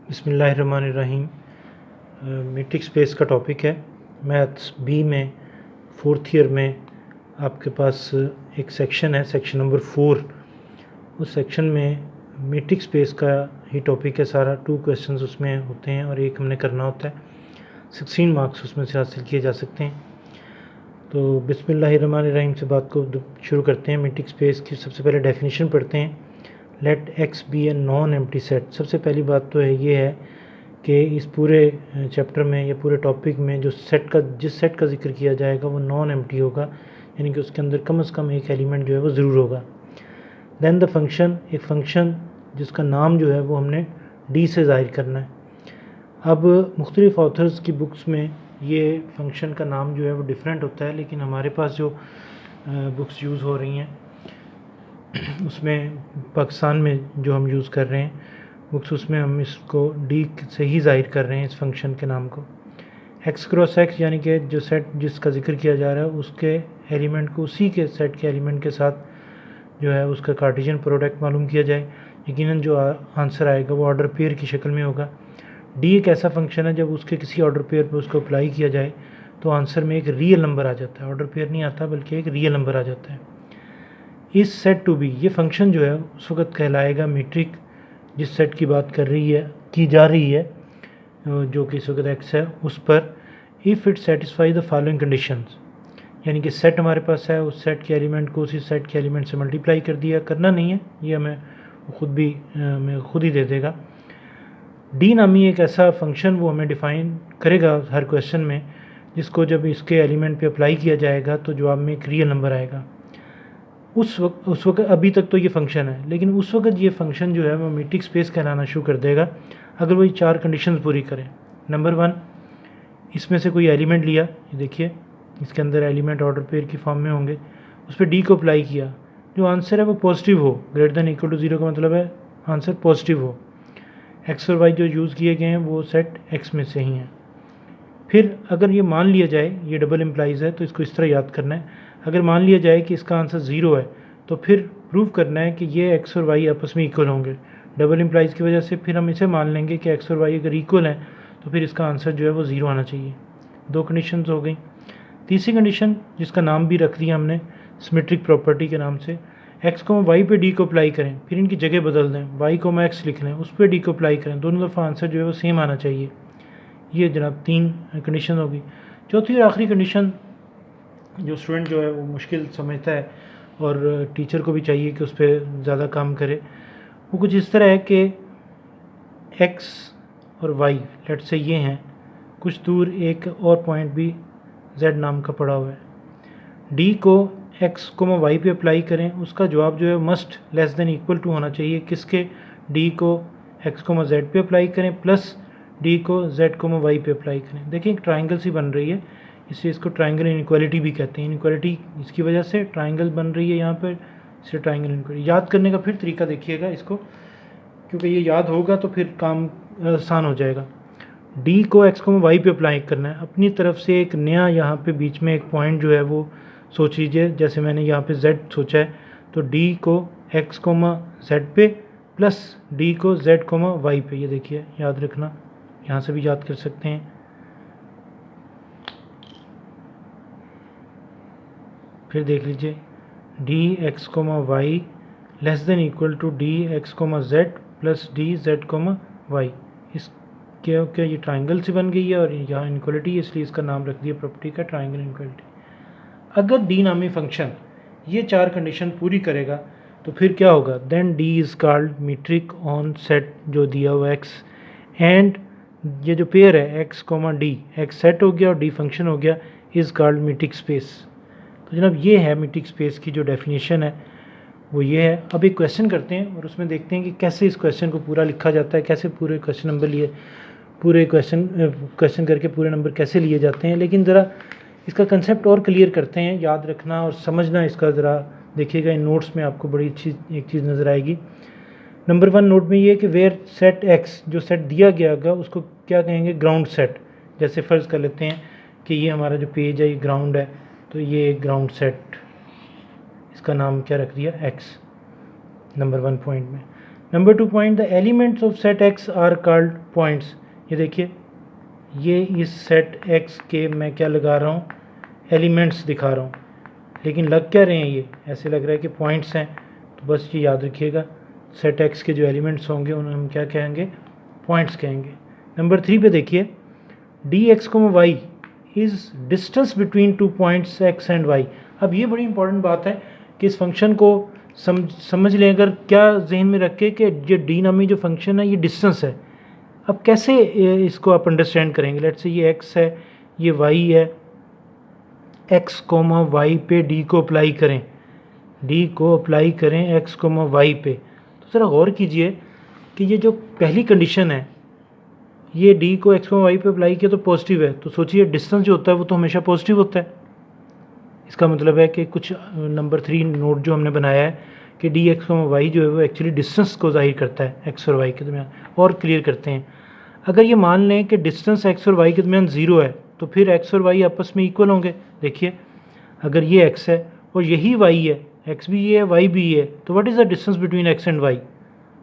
बिस्मिल्लाहिर्रहमानिर्रहीम। Matrix space का topic है। मैथ्स बी में 4th ईयर में आपके पास एक सेक्शन है, सेक्शन नंबर 4। उस सेक्शन में मैट्रिक्स स्पेस का ही टॉपिक है सारा। 2 क्वेश्चंस उसमें होते हैं और एक हमने करना होता है। 16 मार्क्स उसमें से हासिल किए जा सकते हैं। तो बिस्मिल्लाहिर्रहमानिर्रहीम से बात को शुरू करते हैं। मैट्रिक्स स्पेस की सबसे पहले डेफिनेशन पढ़ते हैं। Let X be a non empty set. सबसे पहली बात तो ये है कि इस पूरे चैप्टर में या पूरे टॉपिक में जिस सेट का जिक्र किया जाएगा वो नॉन एम्प्टी होगा, यानी कि उसके अंदर कम से कम एक एलिमेंट जो है वो ज़रूर होगा। देन द फंक्शन, एक फंक्शन जिसका नाम जो है वो हमने डी से ज़ाहिर करना है। अब मुख्तलिफ़ ऑथर्स की बुक्स में ये फंक्शन का नाम जो है वो डिफरेंट होता है, लेकिन हमारे पास जो बुक्स यूज़ हो रही हैं उसमें पाकिस्तान में जो हम यूज़ कर रहे हैं बुक्स, उसमें हम इसको डी से ही ज़ाहिर कर रहे हैं इस फंक्शन के नाम को। एक्स क्रॉस एक्स, यानी कि जो सेट जिसका जिक्र किया जा रहा है उसके एलिमेंट को उसी के सेट के एलिमेंट के साथ जो है उसका कार्टेशियन प्रोडक्ट मालूम किया जाए। यकीनन जो आंसर आएगा वो ऑर्डर पेयर की शक्ल में होगा। डी एक ऐसा फंक्शन है जब उसके किसी ऑर्डर पेयर पर उसको अप्लाई किया जाए तो आंसर में एक रियल नंबर आ जाता है। ऑर्डर पेयर नहीं आता बल्कि एक रियल नंबर आ जाता है। इस सेट टू बी, ये फंक्शन जो है उस वक्त कहलाएगा मीट्रिक जिस सेट की बात की जा रही है जो कि इस वक्त एक्स है उस पर, if it satisfy the following conditions, यानी कि सेट हमारे पास है, उस सेट के एलिमेंट को उसी सेट के एलिमेंट से मल्टीप्लाई कर दिया। करना नहीं है, ये हमें खुद ही दे देगा। डी नामी एक ऐसा फंक्शन वो हमें डिफ़ाइन करेगा हर क्वेश्चन में, जिसको जब इसके एलिमेंट पे अप्लाई किया जाएगा तो जवाब में एक रियल नंबर आएगा। उस वक्त अभी तक तो ये फंक्शन है, लेकिन उस वक्त ये फंक्शन जो है वो मैट्रिक्स स्पेस कहलाना शुरू कर देगा अगर वो ये 4 कंडीशंस पूरी करें। नंबर 1, इसमें से कोई एलिमेंट लिया, ये देखिए इसके अंदर एलिमेंट ऑर्डर पेयर की फॉर्म में होंगे, उस पर डी को अप्लाई किया, जो आंसर है वो पॉजिटिव हो। ग्रेटर देन इक्वल टू 0 का मतलब है आंसर पॉजिटिव हो। एक्स और वाई जो यूज़ किए गए हैं वो सेट एक्स में से ही हैं। फिर अगर ये मान लिया जाए, ये डबल इम्प्लाइज़ है तो इसको इस तरह याद करना है। अगर मान लिया जाए कि इसका आंसर 0 है तो फिर प्रूव करना है कि ये एक्स और वाई आपस में इक्वल होंगे। डबल इम्प्लाइज़ की वजह से फिर हम इसे मान लेंगे कि एक्स और वाई अगर इक्वल हैं तो फिर इसका आंसर जो है वो 0 आना चाहिए। 2 कंडीशंस हो गई। तीसरी कंडीशन जिसका नाम भी रख दिया हमने सिमेट्रिक प्रॉपर्टी के नाम से, एक्स को वाई पे डी को अप्लाई करें, फिर इनकी जगह बदल दें, वाई को एक्स लिख लें, उस पर डी को अप्लाई करें, दोनों दफ़ा आंसर जो है वो सेम आना चाहिए। ये जनाब 3 कंडीशन होगी। चौथी और आखिरी कंडीशन जो स्टूडेंट जो है वो मुश्किल समझता है और टीचर को भी चाहिए कि उस पर ज़्यादा काम करे, वो कुछ इस तरह है कि एक्स और वाई लेट से ये हैं, कुछ दूर एक और पॉइंट भी जेड नाम का पड़ा हुआ है। डी को एक्स को वाई पे अप्लाई करें, उसका जवाब जो है must less than equal to होना चाहिए किसके, डी को एक्स को जेड पे अप्लाई करें प्लस डी को जेड को वाई पे अप्लाई करें। देखिए एक ट्राइंगल सी बन रही है, इसलिए इसको ट्राइंगल इनइक्वालिटी भी कहते हैं। इनइक्वालिटी इसकी वजह से ट्राइंगल बन रही है यहाँ पर, इसे ट्राइंगल इनइक्वालिटी। याद करने का फिर तरीका देखिएगा इसको, क्योंकि ये याद होगा तो फिर काम आसान हो जाएगा। डी को एक्स को वाई पे अप्लाई करना है, अपनी तरफ से एक नया यहाँ पे बीच में एक पॉइंट जो है वो सोच लीजिए, जैसे मैंने यहाँ पे जेड सोचा है तो डी को एक्स कोमा जेड पे प्लस डी को जेड कोमा वाई पे। ये देखिए याद रखना, यहाँ से भी याद कर सकते हैं। फिर देख लीजिए d x comma y less than equal to d x comma z plus d z comma y. इस क्या ये ट्राइंगल से बन गई है और यहाँ इनइक्वालिटी है, इसलिए इसका नाम रख दिया प्रॉपर्टी का ट्राइंगल इनइक्वालिटी। अगर डी नामी फंक्शन ये 4 कंडीशन पूरी करेगा तो फिर क्या होगा, then d is called metric on set जो दिया हुआ एक्स, एंड ये जो पेयर है X comma d, X set हो गया और डी फंक्शन हो गया, इज़ कॉल्ड मीट्रिक स्पेस। तो जनाब ये है मीट्रिक स्पेस की जो डेफिनेशन है वो ये है। अब एक क्वेश्चन करते हैं और उसमें देखते हैं कि कैसे इस क्वेश्चन को पूरा लिखा जाता है, कैसे पूरे क्वेश्चन नंबर लिए, पूरे क्वेश्चन करके पूरे नंबर कैसे लिए जाते हैं। लेकिन ज़रा इसका कंसेप्ट और क्लियर करते हैं, याद रखना और समझना इसका ज़रा देखिएगा। इन नोट्स में आपको बड़ी अच्छी एक चीज़ नज़र आएगी। नंबर 1 नोट में ये कि वेयर सेट एक्स, जो सेट दिया गया होगा उसको क्या कहेंगे, ग्राउंड सेट। जैसे फ़र्ज़ कर लेते हैं कि ये हमारा जो पेज है ये ग्राउंड है, तो ये ग्राउंड सेट, इसका नाम क्या रख दिया, एक्स, नंबर 1 पॉइंट में। Number 2 point, the elements of set X are called points. ये देखिए, ये इस सेट एक्स के मैं क्या लगा रहा हूँ, एलिमेंट्स दिखा रहा हूँ, लेकिन लग क्या रहे हैं, ये ऐसे लग रहा है कि पॉइंट्स हैं। तो बस ये याद रखिएगा, सेट एक्स के जो एलिमेंट्स होंगे उन्हें हम क्या कहेंगे, पॉइंट्स कहेंगे। नंबर 3 पे देखिए, डी एक्स को y is distance between 2 points x and y. अब ये बड़ी इंपॉर्टेंट बात है कि इस फंक्शन को समझ लें अगर, क्या जहन में रखें कि ये डी नामी जो फंक्शन है ये डिस्टेंस है। अब कैसे इसको आप अंडरस्टैंड करेंगे, लेट्स से ये x है, ये y है, x कोमा y पे d को अप्लाई करें, d को अप्लाई करें x कोमा y पे। तो ज़रा गौर कीजिए कि ये जो पहली कंडीशन है, ये d को x कोमा y पे अप्लाई किया तो पॉजिटिव है, तो सोचिए डिस्टेंस जो होता है वो तो हमेशा पॉजिटिव होता है। इसका मतलब है कि कुछ नंबर 3 नोट जो हमने बनाया है कि डी एक्स वाई जो है वो एक्चुअली डिस्टेंस को जाहिर करता है एक्स और वाई के दरमियान। और क्लियर करते हैं, अगर ये मान लें कि डिस्टेंस एक्स और वाई के दरमियान 0 है तो फिर एक्स और वाई आपस में इक्वल होंगे। देखिए, अगर ये एक्स है और यही वाई है, एक्स भी ये है वाई भी ये है, तो what is the distance between x and y?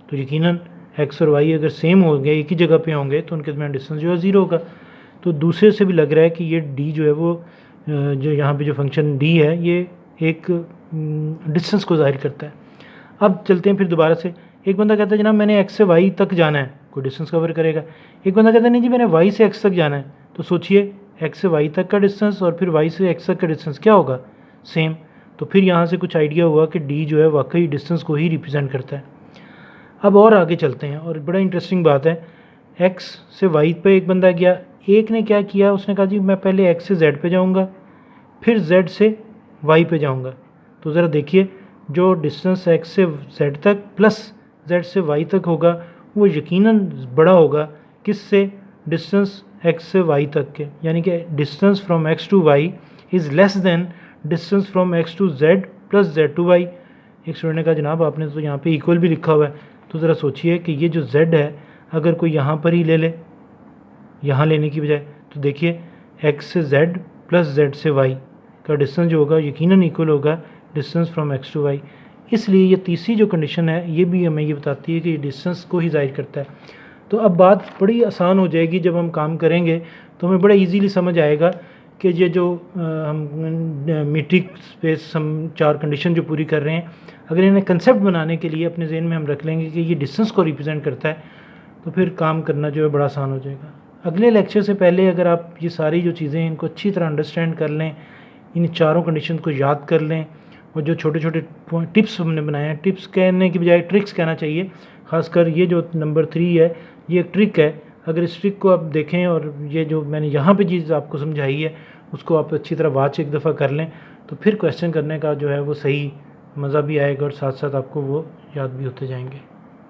तो यकीनन एक्स और वाई अगर सेम होंगे, एक ही जगह पे होंगे, तो उनके दरमियान डिस्टेंस जो है 0 होगा। तो दूसरे से भी लग रहा है कि ये डी जो है वो जो यहाँ पे जो फंक्शन डी है ये एक डिस्टेंस को जाहिर करता है। अब चलते हैं फिर दोबारा से। एक बंदा कहता है जनाब मैंने एक्स से वाई तक जाना है, कोई डिस्टेंस कवर करेगा। एक बंदा कहता है नहीं जी मैंने वाई से एक्स तक जाना है, तो सोचिए एक्स से वाई तक का डिस्टेंस और फिर वाई से एक्स तक का डिस्टेंस क्या होगा, सेम। तो फिर यहाँ से कुछ आइडिया हुआ कि डी जो है वाकई डिस्टेंस को ही रिप्रेजेंट करता है। अब और आगे चलते हैं, और बड़ा इंटरेस्टिंग बात है, एक्स से वाई पे एक बंदा गया, एक ने क्या किया, उसने कहा जी मैं पहले एक्स से जेड पे जाऊंगा, फिर जेड से वाई पे जाऊंगा। तो ज़रा देखिए, जो डिस्टेंस एक्स से जेड तक प्लस जेड से वाई तक होगा वो यकीनन बड़ा होगा किससे, डिस्टेंस एक्स से वाई तक के, यानी कि distance from x to y is less than distance from x to z plus z to y. एक स्टूडेंट ने कहा जनाब आपने तो यहाँ पे इक्वल भी लिखा हुआ है, तो ज़रा सोचिए कि ये जो जेड है अगर कोई यहाँ पर ही ले ले, यहाँ लेने की बजाय, तो देखिए एक्स से जेड प्लस जेड से वाई का डिस्टेंस जो होगा यकीनन इक्वल होगा distance from x to y. इसलिए ये तीसरी जो कंडीशन है ये भी हमें ये बताती है कि ये डिस्टेंस को ही जाहिर करता है। तो अब बात बड़ी आसान हो जाएगी, जब हम काम करेंगे तो हमें बड़ा इजीली समझ आएगा कि ये जो हम मीट्रिक स्पेस हम 4 कंडीशन जो पूरी कर रहे हैं, अगर इन्हें कंसेप्ट बनाने के लिए अपने जहन में हम रख लेंगे कि ये डिस्टेंस को रिप्रेजेंट करता है, तो फिर काम करना जो है बड़ा आसान हो जाएगा। अगले लेक्चर से पहले अगर आप ये सारी जो चीज़ें हैं इनको अच्छी तरह अंडरस्टैंड कर लें, इन चारों कंडीशन को याद कर लें, और जो छोटे छोटे टिप्स हमने बनाए हैं, टिप्स कहने की बजाय ट्रिक्स कहना चाहिए, खासकर ये जो नंबर 3 है ये एक ट्रिक है। अगर इस ट्रिक को आप देखें और ये जो मैंने यहाँ पे चीज़ आपको समझाई है उसको आप अच्छी तरह वाच एक दफ़ा कर लें, तो फिर क्वेश्चन करने का जो है वो सही मज़ा भी आएगा और साथ साथ आपको वो याद भी होते जाएंगे।